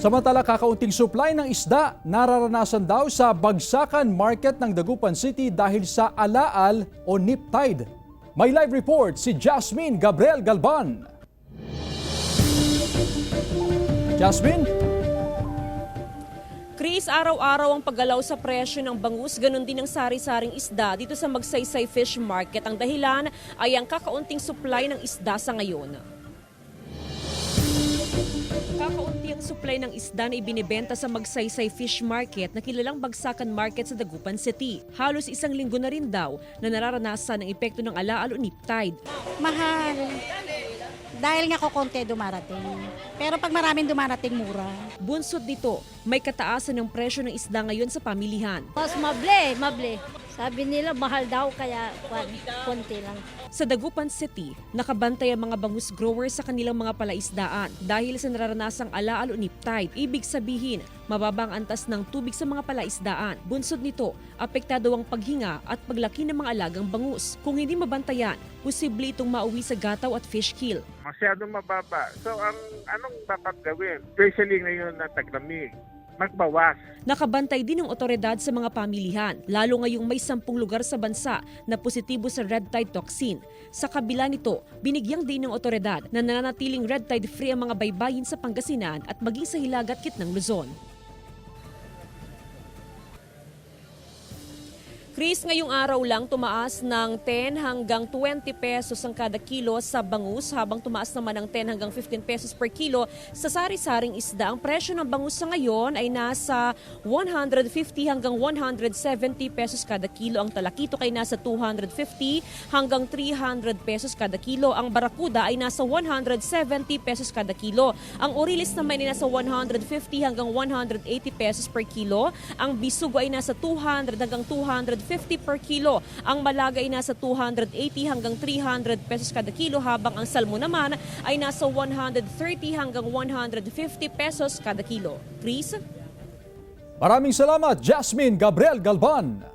Samantala, kakaunting supply ng isda nararanasan daw sa Bagsakan Market ng Dagupan City dahil sa alaal o nip tide. May live report si Jasmine Gabriel Galban. Jasmine? Chris, araw-araw ang paggalaw sa presyo ng bangus, ganun din ang sari-saring isda dito sa Magsaysay Fish Market. Ang dahilan ay ang kakaunting supply ng isda sa ngayon. Kakaunti ang supply ng isda na ibinibenta sa Magsaysay Fish Market na kilalang Bagsakan Market sa Dagupan City. Halos isang linggo na rin daw na nararanasan ang epekto ng alaal o nip tide. Mahal. Dahil nga kukonti dumarating. Pero pag maraming dumarating, mura. Bunsod nito, may kataasan ng presyo ng isda ngayon sa pamilihan. Mas mable. Sabi nila mahal daw kaya konti lang. Sa Dagupan City, nakabantay ang mga bangus growers sa kanilang mga palaisdaan dahil sa nararanasang alaal o nip tide. Ibig sabihin, mababa ang antas ng tubig sa mga palaisdaan. Bunsod nito, apektado ang paghinga at paglaki ng mga alagang bangus. Kung hindi mabantayan, posible itong mauwi sa gataw at fish kill. Masyadong mababa. So anong dapat gawin? Especially ngayon na taglamig, magbawas. Nakabantay din ng otoridad sa mga pamilihan, lalo ngayong may 10 lugar sa bansa na positibo sa red tide toxin. Sa kabila nito, binigyang din ng otoridad na nananatiling red tide free ang mga baybayin sa Pangasinan at maging sa Hilagat Gitnang Luzon. Chris, ngayong araw lang tumaas ng 10 hanggang 20 pesos ang kada kilo sa bangus, habang tumaas naman ng 10 hanggang 15 pesos per kilo sa sari-saring isda. Ang presyo ng bangus sa ngayon ay nasa 150 hanggang 170 pesos kada kilo. Ang talakito ay nasa 250 hanggang 300 pesos kada kilo. Ang barakuda ay nasa 170 pesos kada kilo. Ang orilis naman ay nasa 150 hanggang 180 pesos per kilo. Ang bisugo ay nasa 200 hanggang 250 per kilo. Ang malaga ay nasa 280 hanggang 300 pesos kada kilo, habang ang salmo naman ay nasa 130 hanggang 150 pesos kada kilo. Chris? Maraming salamat, Jasmine Gabriel Galban.